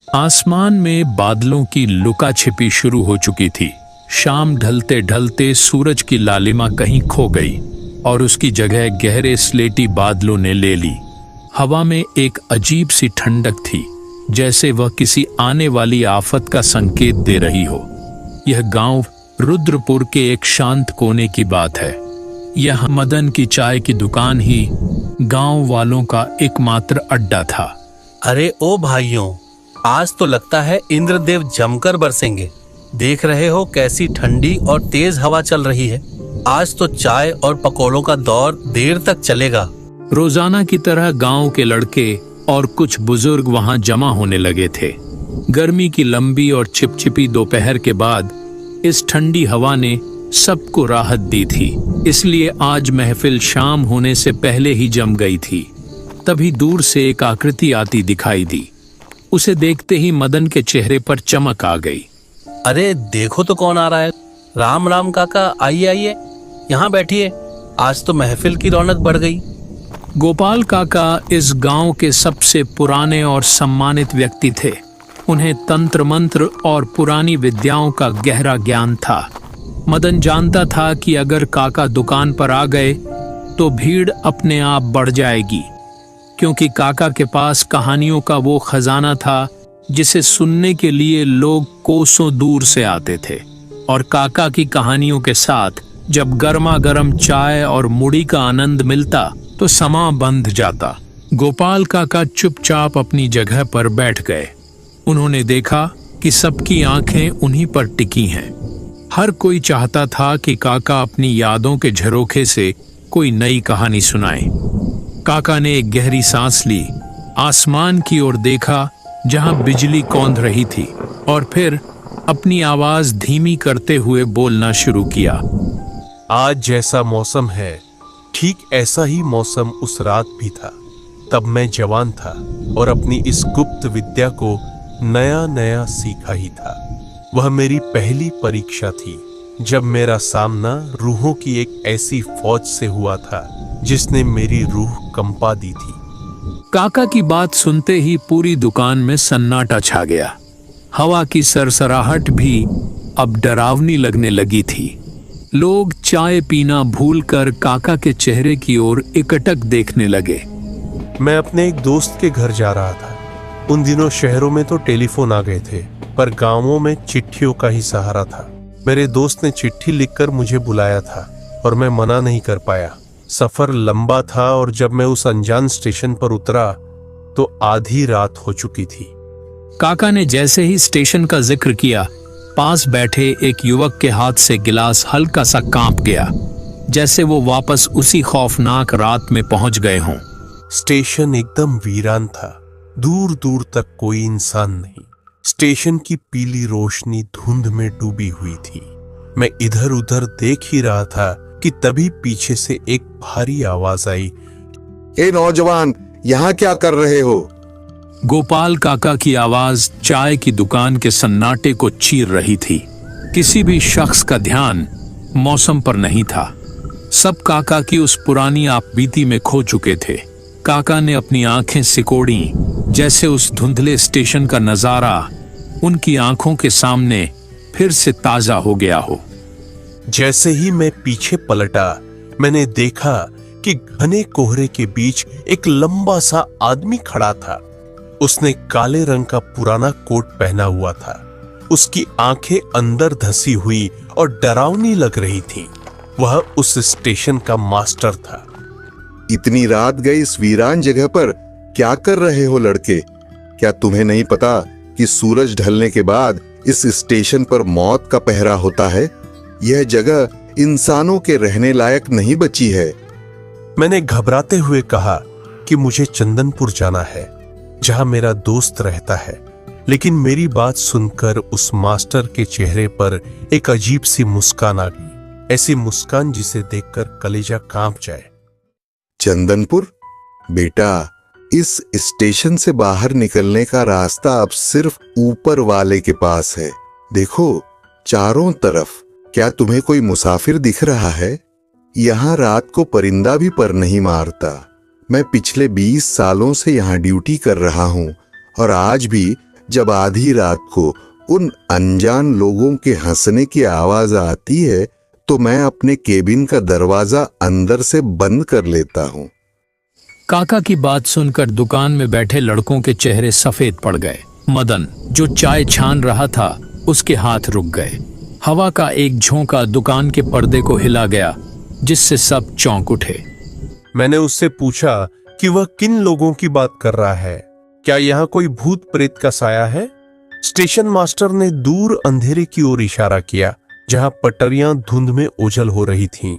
आसमान में बादलों की लुका छिपी शुरू हो चुकी थी। शाम ढलते ढलते सूरज की लालिमा कहीं खो गई और उसकी जगह गहरे स्लेटी बादलों ने ले ली। हवा में एक अजीब सी ठंडक थी, जैसे वह किसी आने वाली आफत का संकेत दे रही हो। यह गांव रुद्रपुर के एक शांत कोने की बात है। यह मदन की चाय की दुकान ही गांव वालों का एकमात्र अड्डा था। अरे ओ भाइयों, आज तो लगता है इंद्रदेव जमकर बरसेंगे। देख रहे हो कैसी ठंडी और तेज हवा चल रही है। आज तो चाय और पकौड़ों का दौर देर तक चलेगा। रोजाना की तरह गांव के लड़के और कुछ बुजुर्ग वहां जमा होने लगे थे। गर्मी की लंबी और चिपचिपी दोपहर के बाद इस ठंडी हवा ने सबको राहत दी थी, इसलिए आज महफिल शाम होने से पहले ही जम गई थी। तभी दूर से एक आकृति आती दिखाई दी। उसे देखते ही मदन के चेहरे पर चमक आ गई। अरे देखो तो कौन आ रहा है। राम राम काका, आइए आइए, यहाँ बैठिए। आज तो महफिल की रौनक बढ़ गई। गोपाल काका इस गांव के सबसे पुराने और सम्मानित व्यक्ति थे। उन्हें तंत्र मंत्र और पुरानी विद्याओं का गहरा ज्ञान था। मदन जानता था कि अगर काका दुकान पर आ गए तो भीड़ अपने आप बढ़ जाएगी, क्योंकि काका के पास कहानियों का वो खजाना था जिसे सुनने के लिए लोग कोसों दूर से आते थे। और काका की कहानियों के साथ जब गर्मा गर्म चाय और मुड़ी का आनंद मिलता तो समा बंध जाता। गोपाल काका चुपचाप अपनी जगह पर बैठ गए। उन्होंने देखा कि सबकी आंखें उन्हीं पर टिकी हैं। हर कोई चाहता था कि काका अपनी यादों के झरोखे से कोई नई कहानी सुनाए। काका ने एक गहरी सांस ली, आसमान की ओर देखा जहां बिजली कौंध रही थी, और फिर अपनी आवाज धीमी करते हुए बोलना शुरू किया। आज जैसा मौसम है, ठीक ऐसा ही मौसम उस रात भी था। तब मैं जवान था और अपनी इस गुप्त विद्या को नया नया सीखा ही था। वह मेरी पहली परीक्षा थी, जब मेरा सामना रूहों की एक ऐसी फौज से हुआ था जिसने मेरी रूह कंपा दी थी। काका की बात सुनते ही पूरी दुकान में सन्नाटा छा गया। हवा की सरसराहट भी अब डरावनी लगने लगी थी। लोग चाय पीना भूलकर काका के चेहरे की ओर एकटक देखने लगे। मैं अपने एक दोस्त के घर जा रहा था। उन दिनों शहरों में तो टेलीफोन आ गए थे, पर गांवों में चिट्ठियों का ही सहारा था। मेरे दोस्त ने चिट्ठी लिखकर मुझे बुलाया था और मैं मना नहीं कर पाया। सफर लंबा था और जब मैं उस अनजान स्टेशन पर उतरा तो आधी रात हो चुकी थी। काका ने जैसे ही स्टेशन का जिक्र किया, पास बैठे एक युवक के हाथ से गिलास हल्का सा कांप गया, जैसे वो वापस उसी खौफनाक रात में पहुंच गए हों। स्टेशन एकदम वीरान था। दूर दूर तक कोई इंसान नहीं। स्टेशन की पीली रोशनी धुंध में डूबी हुई थी। मैं इधर उधर देख ही रहा था कि तभी पीछे से एक भारी आवाज आई। ए नौजवान, यहाँ क्या कर रहे हो? गोपाल काका की आवाज चाय की दुकान के सन्नाटे को चीर रही थी। किसी भी शख्स का ध्यान मौसम पर नहीं था। सब काका की उस पुरानी आपबीती में खो चुके थे। काका ने अपनी आंखें सिकोड़ी, जैसे उस धुंधले स्टेशन का नजारा उनकी आंखों के सामने फिर से ताजा हो गया हो। जैसे ही मैं पीछे पलटा, मैंने देखा कि घने कोहरे के बीच एक लंबा सा आदमी खड़ा था। उसने काले रंग का पुराना कोट पहना हुआ था। उसकी आंखें अंदर धसी हुई और डरावनी लग रही थीं। वह उस स्टेशन का मास्टर था। इतनी रात गए इस वीरान जगह पर क्या कर रहे हो लड़के? क्या तुम्हें नहीं पता कि सूरज ढलने के बाद इस स्टेशन पर मौत का पहरा होता है? यह जगह इंसानों के रहने लायक नहीं बची है। मैंने घबराते हुए कहा कि मुझे चंदनपुर जाना है, जहां मेरा दोस्त रहता है। लेकिन मेरी बात सुनकर उस मास्टर के चेहरे पर एक अजीब सी मुस्कान आ गई, ऐसी मुस्कान जिसे देखकर कलेजा कांप जाए। चंदनपुर? बेटा, इस स्टेशन से बाहर निकलने का रास्ता अब सिर्फ ऊपर वाले के पास है। देखो चारों तरफ। क्या तुम्हें कोई मुसाफिर दिख रहा है? यहाँ रात को परिंदा भी पर नहीं मारता। मैं पिछले 20 सालों से यहाँ ड्यूटी कर रहा हूँ और आज भी जब आधी रात को उन अनजान लोगों के हंसने की आवाज आती है तो मैं अपने केबिन का दरवाजा अंदर से बंद कर लेता हूँ। काका की बात सुनकर दुकान में बैठे लड़कों के चेहरे सफेद पड़ गए। मदन, जो चाय छान रहा था, उसके हाथ रुक गए। हवा का एक झोंका दुकान के पर्दे को हिला गया, जिससे सब चौंक उठे। मैंने उससे पूछा कि वह किन लोगों की बात कर रहा है। क्या यहाँ कोई भूत प्रेत का साया है? स्टेशन मास्टर ने दूर अंधेरे की ओर इशारा किया, जहां पटरियां धुंध में ओझल हो रही थीं।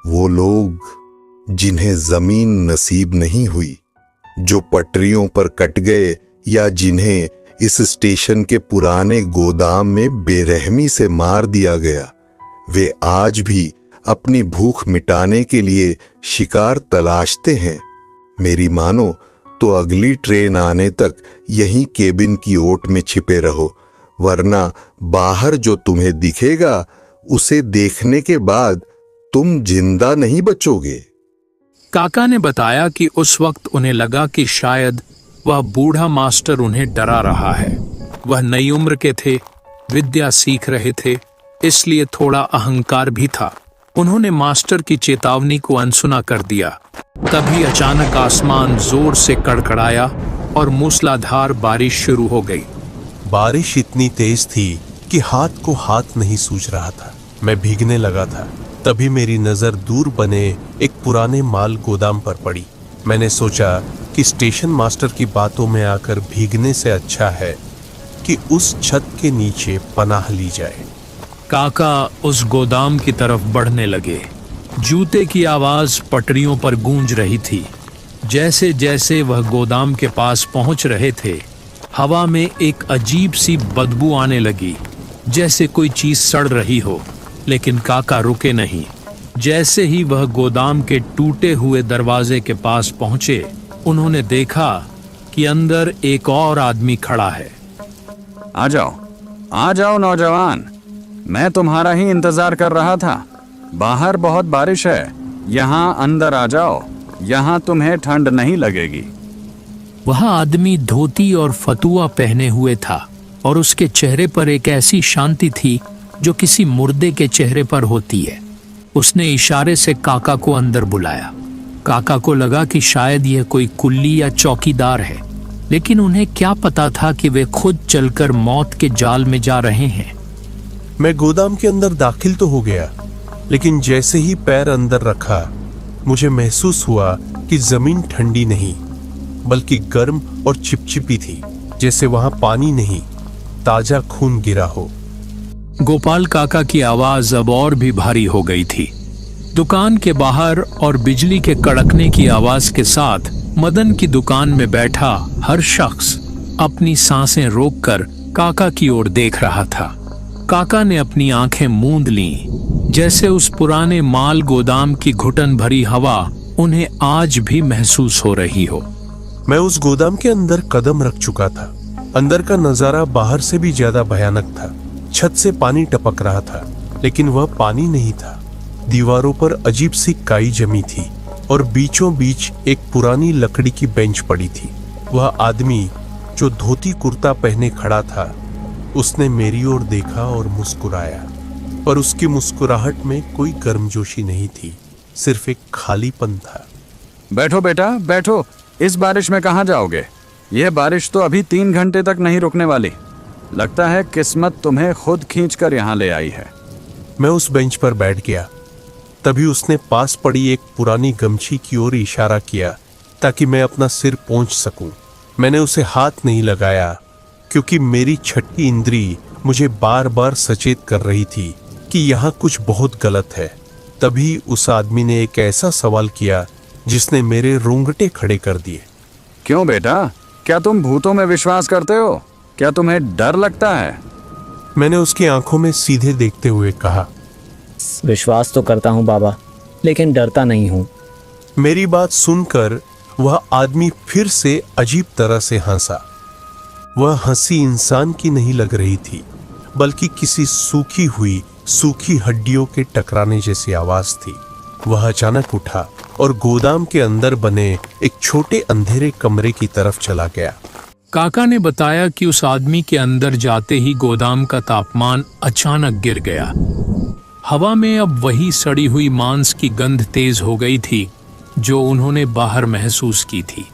वो लोग जिन्हें जमीन नसीब नहीं हुई, जो पटरियों पर कट गए या जिन्हें इस स्टेशन के पुराने गोदाम में बेरहमी से मार दिया गया, वे आज भी अपनी भूख मिटाने के लिए शिकार तलाशते हैं। मेरी मानो तो अगली ट्रेन आने तक यहीं केबिन की ओट में छिपे रहो, वरना बाहर जो तुम्हें दिखेगा उसे देखने के बाद तुम जिंदा नहीं बचोगे। काका ने बताया कि उस वक्त उन्हें लगा कि शायद वह बूढ़ा मास्टर उन्हें डरा रहा है। वह नई उम्र के थे, विद्या सीख रहे थे, इसलिए थोड़ा अहंकार भी था। उन्होंने मास्टर की चेतावनी को अनसुना कर दिया। तभी अचानक आसमान जोर से कड़कड़ाया और मूसलाधार बारिश शुरू हो गई। बारिश इतनी तेज थी कि हाथ को हाथ नहीं सूझ रहा था। मैं भीगने लगा था। तभी मेरी नजर दूर बने एक पुराने माल गोदाम पर पड़ी। मैंने सोचा कि स्टेशन मास्टर की बातों में आकर भीगने से अच्छा है कि उस छत के नीचे पनाह ली जाए। काका उस गोदाम की तरफ बढ़ने लगे। जूते की आवाज पटरियों पर गूंज रही थी। जैसे जैसे वह गोदाम के पास पहुंच रहे थे, हवा में एक अजीब सी बदबू आने लगी, जैसे कोई चीज सड़ रही हो। लेकिन काका रुके नहीं। जैसे ही वह गोदाम के टूटे हुए दरवाजे के पास पहुंचे, उन्होंने देखा कि अंदर एक और आदमी खड़ा है। आ जाओ नौजवान, मैं तुम्हारा ही इंतजार कर रहा था। बाहर बहुत बारिश है, यहाँ अंदर आ जाओ, यहाँ तुम्हें ठंड नहीं लगेगी। वह आदमी धोती और फतुआ पहने हुए था और उसके चेहरे पर एक ऐसी शांति थी जो किसी मुर्दे के चेहरे पर होती है। उसने इशारे से काका को अंदर बुलाया। काका को लगा कि शायद यह कोई कुल्ली या चौकीदार है, लेकिन उन्हें क्या पता था कि वे खुद चलकर मौत के जाल में जा रहे हैं। मैं गोदाम के अंदर दाखिल तो हो गया, लेकिन जैसे ही पैर अंदर रखा, मुझे महसूस हुआ कि जमीन ठंडी नहीं बल्कि गर्म और चिपचिपी थी, जैसे वहां पानी नहीं, ताजा खून गिरा हो। गोपाल काका की आवाज अब और भी भारी हो गई थी। दुकान के बाहर और बिजली के कड़कने की आवाज के साथ मदन की दुकान में बैठा हर शख्स अपनी सांसें रोककर काका की ओर देख रहा था। काका ने अपनी आंखें मूंद लीं, जैसे उस पुराने माल गोदाम की घुटन भरी हवा उन्हें आज भी महसूस हो रही हो। मैं उस गोदाम के अंदर कदम रख चुका था। अंदर का नजारा बाहर से भी ज्यादा भयानक था। छत से पानी टपक रहा था, लेकिन वह पानी नहीं था। दीवारों पर अजीब सी काई जमी थी और बीचों बीच एक पुरानी लकड़ी की बेंच पड़ी थी। वह आदमी जो धोती कुर्ता पहने खड़ा था, उसने मेरी ओर देखा और मुस्कुराया, पर उसकी मुस्कुराहट में कोई गर्मजोशी नहीं थी, सिर्फ एक खालीपन था। बैठो बेटा, बैठो। इस बारिश में कहाँ जाओगे? यह बारिश तो अभी 3 घंटे तक नहीं रुकने वाली। लगता है किस्मत तुम्हें खुद खींचकर यहाँ ले आई है। मैं उस बेंच पर बैठ गया। तभी उसने पास पड़ी एक पुरानी गमछी की ओर इशारा किया ताकि मैं अपना सिर पोंछ सकूं। मैंने उसे हाथ नहीं लगाया क्योंकि मेरी छठी इंद्री मुझे बार बार सचेत कर रही थी कि यहाँ कुछ बहुत गलत है। तभी उस आदमी ने एक ऐसा सवाल किया जिसने मेरे रोंगटे खड़े कर दिए। क्यों बेटा, क्या तुम भूतों में विश्वास करते हो? क्या तुम्हें डर लगता है? मैंने उसकी आंखों में सीधे देखते हुए कहा, विश्वास तो करता हूँ बाबा, लेकिन डरता नहीं हूँ। मेरी बात सुनकर वह आदमी फिर से अजीब तरह से हंसा। वह हंसी इंसान की नहीं लग रही थी, बल्कि किसी सूखी हड्डियों के टकराने जैसी आवाज थी। वह अचानक उठा और गोदाम के अंदर बने एक छोटे अंधेरे कमरे की तरफ चला गया। काका ने बताया कि उस आदमी के अंदर जाते ही गोदाम का तापमान अचानक गिर गया। हवा में अब वही सड़ी हुई मांस की गंध तेज हो गई थी जो उन्होंने बाहर महसूस की थी।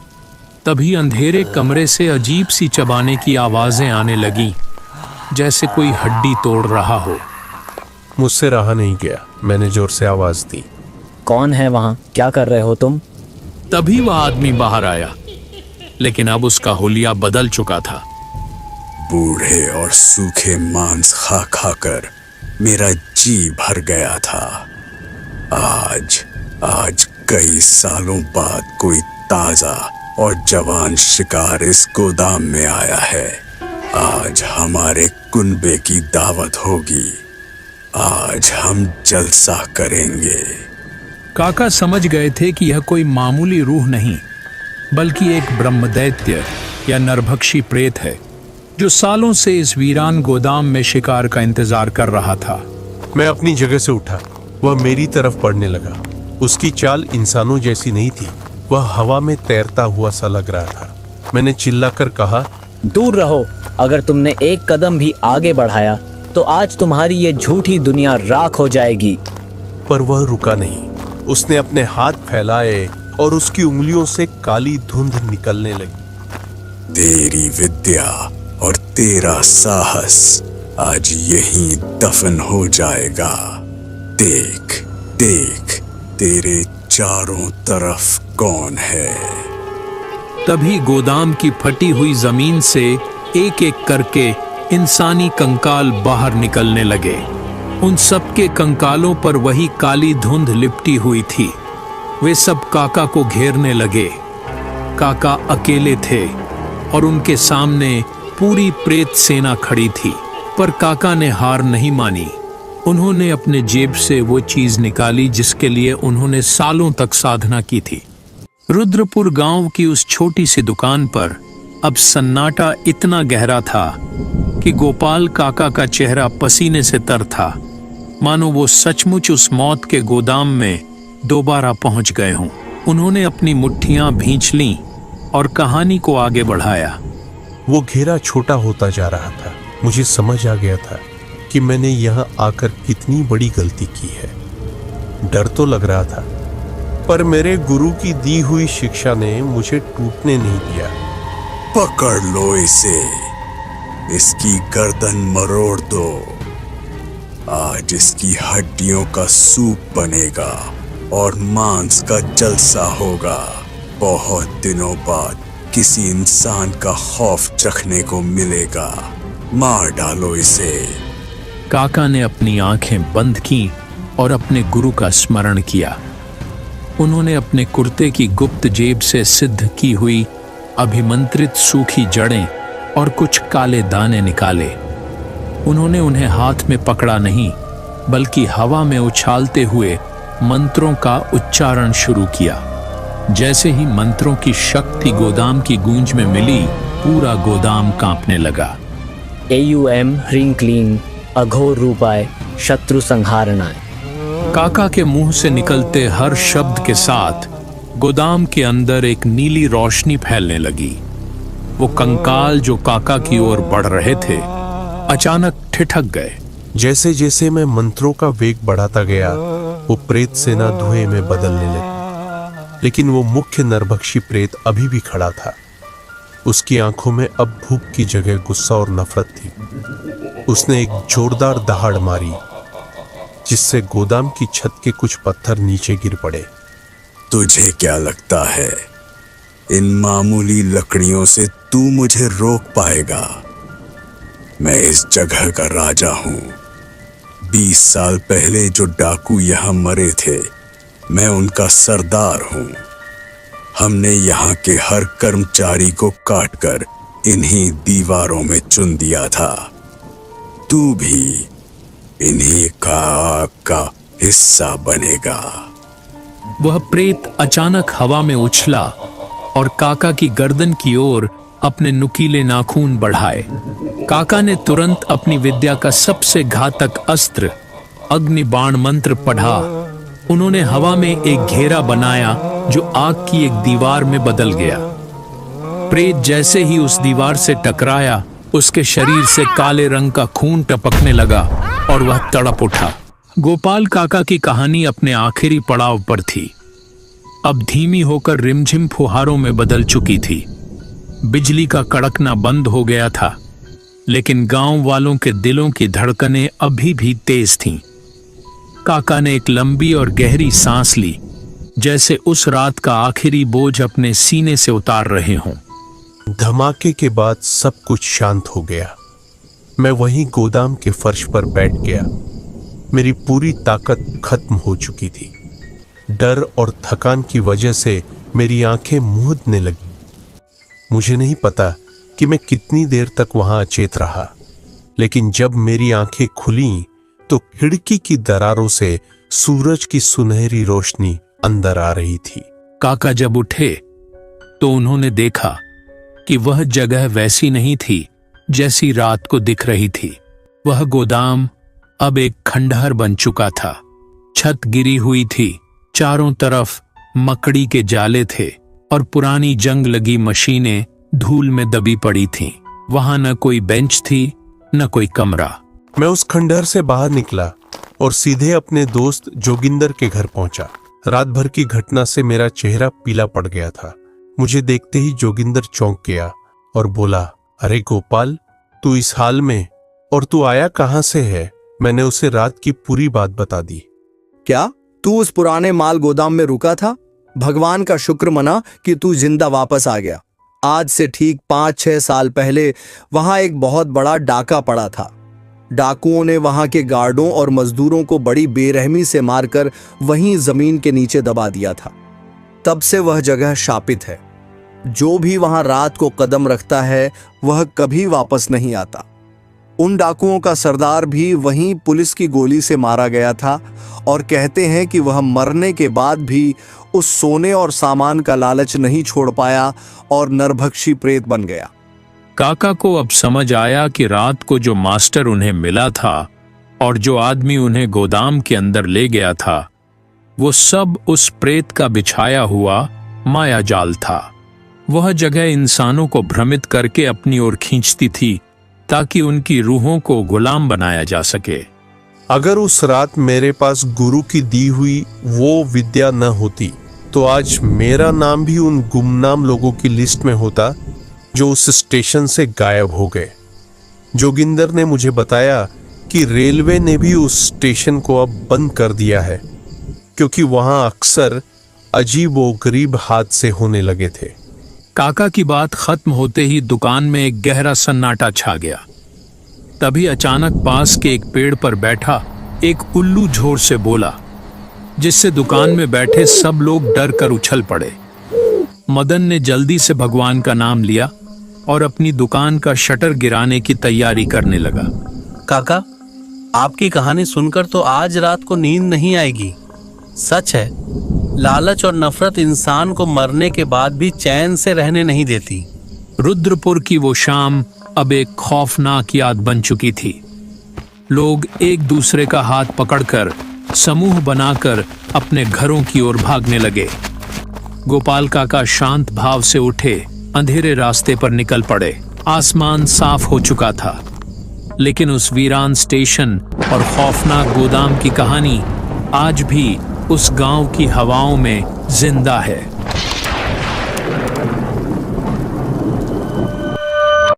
तभी अंधेरे कमरे से अजीब सी चबाने की आवाजें आने लगीं, जैसे कोई हड्डी तोड़ रहा हो। मुझसे रहा नहीं गया, मैंने जोर से आवाज दी। कौन है वहाँ? क्या कर रहे हो तुम? तभी वह आदमी बाहर आया, लेकिन अब उसका हुलिया बदल चुका था। बूढ़े और सूखे मांस खा खाकर मेरा जी भर गया था। आज कई सालों बाद कोई ताजा और जवान शिकार इस गोदाम में आया है। आज हमारे कुनबे की दावत होगी। आज हम जलसा करेंगे। काका समझ गए थे कि यह कोई मामूली रूह नहीं, बल्कि एक ब्रह्मदैत्य या नरभक्षी प्रेत है जो सालों से इस वीरान गोदाम में शिकार का इंतजार कर रहा था। मैं अपनी जगह से उठा। वह मेरी तरफ बढ़ने लगा। उसकी चाल इंसानों जैसी नहीं थी, वह हवा में तैरता हुआ सा लग रहा था। मैंने चिल्लाकर कहा, दूर रहो। अगर तुमने एक कदम भी आगे बढ़ाया तो आज तुम्हारी ये झूठी दुनिया राख हो जाएगी। पर वह रुका नहीं। उसने अपने हाथ फैलाए और उसकी उंगलियों से काली धुंध निकलने लगी। तेरी विद्या और तेरा साहस आज यहीं दफन हो जाएगा। देख देख तेरे चारों तरफ कौन है। तभी गोदाम की फटी हुई जमीन से एक एक करके इंसानी कंकाल बाहर निकलने लगे। उन सबके कंकालों पर वही काली धुंध लिपटी हुई थी। वे सब काका को घेरने लगे। काका अकेले थे और उनके सामने पूरी प्रेत सेना खड़ी थी। पर काका ने हार नहीं मानी। उन्होंने अपने जेब से वो चीज निकाली जिसके लिए उन्होंने सालों तक साधना की थी। रुद्रपुर गांव की उस छोटी सी दुकान पर अब सन्नाटा इतना गहरा था कि गोपाल काका का चेहरा पसीने से तर था, मानो वो सचमुच उस मौत के गोदाम में दोबारा पहुंच गए हों। उन्होंने अपनी मुट्ठियां भींच लीं और कहानी को आगे बढ़ाया। वो घेरा छोटा होता जा रहा था। मुझे समझ आ गया था कि मैंने यहाँ आकर कितनी बड़ी गलती की है। डर तो लग रहा था, पर मेरे गुरु की दी हुई शिक्षा ने मुझे टूटने नहीं दिया। पकड़ लो इसे, इसकी गर्दन मरोड़ दो। आज इसकी हड्डियों का सूप बनेगा और मांस का जलसा होगा। बहुत दिनों बाद किसी इंसान का खौफ चखने को मिलेगा। मार डालो इसे। काका ने अपनी आंखें बंद की और अपने गुरु का स्मरण किया। उन्होंने अपने कुर्ते की गुप्त जेब से सिद्ध की हुई अभिमंत्रित सूखी जड़ें और कुछ काले दाने निकाले। उन्होंने उन्हें हाथ में पकड़ा नहीं, बल्कि हवा में उछालते हुए मंत्रों का उच्चारण शुरू किया। जैसे ही मंत्रों की शक्ति गोदाम की गूंज में मिली, पूरा गोदाम कांपने लगा। एयूएम ह्रीं क्लीं अघोर रूपाय शत्रु संहारणाय। काका के मुंह से निकलते हर शब्द के साथ गोदाम के अंदर एक नीली रोशनी फैलने लगी। वो कंकाल जो काका की ओर बढ़ रहे थे अचानक ठिठक गए। जैसे जैसे मैं मंत्रों का वेग बढ़ाता गया, वो प्रेत सेना धुएं में बदलने लगी। लेकिन वो मुख्य नरभक्षी प्रेत अभी भी खड़ा था। उसकी आंखों में अब भूख की जगह गुस्सा और नफरत थी। उसने एक जोरदार दहाड़ मारी, जिससे गोदाम की छत के कुछ पत्थर नीचे गिर पड़े। तुझे क्या लगता है इन मामूली लकड़ियों से तू मुझे रोक पाएगा? मैं इस जगह का राजा हूं। 20 साल पहले जो डाकू यहां मरे थे, मैं उनका सरदार हूं। हमने यहाँ के हर कर्मचारी को काटकर इन्हीं दीवारों में चुन दिया था। तू भी इन्हीं का हिस्सा बनेगा। वह प्रेत अचानक हवा में उछला और काका की गर्दन की ओर अपने नुकीले नाखून बढ़ाए। काका ने तुरंत अपनी विद्या का सबसे घातक अस्त्र अग्नि बाण मंत्र पढ़ा। उन्होंने हवा में एक घेरा बनाया जो आग की एक दीवार में बदल गया। प्रेत जैसे ही उस दीवार से टकराया, उसके शरीर से काले रंग का खून टपकने लगा और वह तड़प उठा। गोपाल काका की कहानी अपने आखिरी पड़ाव पर थी। अब धीमी होकर रिमझिम फुहारों में बदल चुकी थी। बिजली का कड़कना बंद हो गया था, लेकिन गांव वालों के दिलों की धड़कनें अभी भी तेज थीं। काका ने एक लंबी और गहरी सांस ली, जैसे उस रात का आखिरी बोझ अपने सीने से उतार रहे हों। धमाके के बाद सब कुछ शांत हो गया। मैं वहीं गोदाम के फर्श पर बैठ गया। मेरी पूरी ताकत खत्म हो चुकी थी। डर और थकान की वजह से मेरी आंखें मूंदने लगी। मुझे नहीं पता कि मैं कितनी देर तक वहां अचेत रहा, लेकिन जब मेरी आंखें खुलीं तो खिड़की की दरारों से सूरज की सुनहरी रोशनी अंदर आ रही थी। काका जब उठे तो उन्होंने देखा कि वह जगह वैसी नहीं थी जैसी रात को दिख रही थी। वह गोदाम अब एक खंडहर बन चुका था। छत गिरी हुई थी, चारों तरफ मकड़ी के जाले थे और पुरानी जंग लगी मशीनें धूल में दबी पड़ी थीं। वहां न कोई बेंच थी, न कोई कमरा। मैं उस खंडहर से बाहर निकला और सीधे अपने दोस्त जोगिंदर के घर पहुंचा। रात भर की घटना से मेरा चेहरा पीला पड़ गया था। मुझे देखते ही जोगिंदर चौंक गया और बोला, अरे गोपाल, तू इस हाल में, और तू आया कहां से है? मैंने उसे रात की पूरी बात बता दी। क्या तू उस पुराने माल गोदाम में रुका था? भगवान का शुक्र मना कि तू जिंदा वापस आ गया। आज से ठीक 5-6 साल पहले वहां एक बहुत बड़ा डाका पड़ा था। डाकुओं ने वहां के गार्डों और मजदूरों को बड़ी बेरहमी से मारकर वहीं जमीन के नीचे दबा दिया था। तब से वह जगह शापित है। जो भी वहां रात को कदम रखता है वह कभी वापस नहीं आता। उन डाकुओं का सरदार भी वहीं पुलिस की गोली से मारा गया था और कहते हैं कि वह मरने के बाद भी उस सोने और सामान का लालच नहीं छोड़ पाया और नरभक्षी प्रेत बन गया। काका को अब समझ आया कि रात को जो मास्टर उन्हें मिला था और जो आदमी उन्हें गोदाम के अंदर ले गया था, वो सब उस प्रेत का बिछाया हुआ माया जाल था। वह जगह इंसानों को भ्रमित करके अपनी ओर खींचती थी ताकि उनकी रूहों को गुलाम बनाया जा सके। अगर उस रात मेरे पास गुरु की दी हुई वो विद्या न होती तो आज मेरा नाम भी उन गुमनाम लोगों की लिस्ट में होता जो उस स्टेशन से गायब हो गए। जोगिंदर ने मुझे बताया कि रेलवे ने भी उस स्टेशन को अब बंद कर दिया है, क्योंकि वहां अक्सर अजीब व गरीब हादसे होने लगे थे। काका की बात खत्म होते ही दुकान में एक गहरा सन्नाटा छा गया। तभी अचानक पास के एक पेड़ पर बैठा एक उल्लू जोर से बोला, जिससे दुकान में बैठे सब लोग डर कर उछल पड़े। मदन ने जल्दी से भगवान का नाम लिया और अपनी दुकान का शटर गिराने की तैयारी करने लगा। काका, आपकी कहानी सुनकर तो आज रात को नींद नहीं आएगी। सच है, लालच और नफरत इंसान को मरने के बाद भी चैन से रहने नहीं देती। रुद्रपुर की वो शाम अब एक खौफनाक याद बन चुकी थी। लोग एक दूसरे का हाथ पकड़कर समूह बनाकर अपने घरों की ओर भागने लगे। गोपाल काका शांत भाव से उठे, अंधेरे रास्ते पर निकल पड़े। आसमान साफ हो चुका था, लेकिन उस वीरान स्टेशन और खौफनाक गोदाम की कहानी आज भी उस गांव की हवाओं में जिंदा है।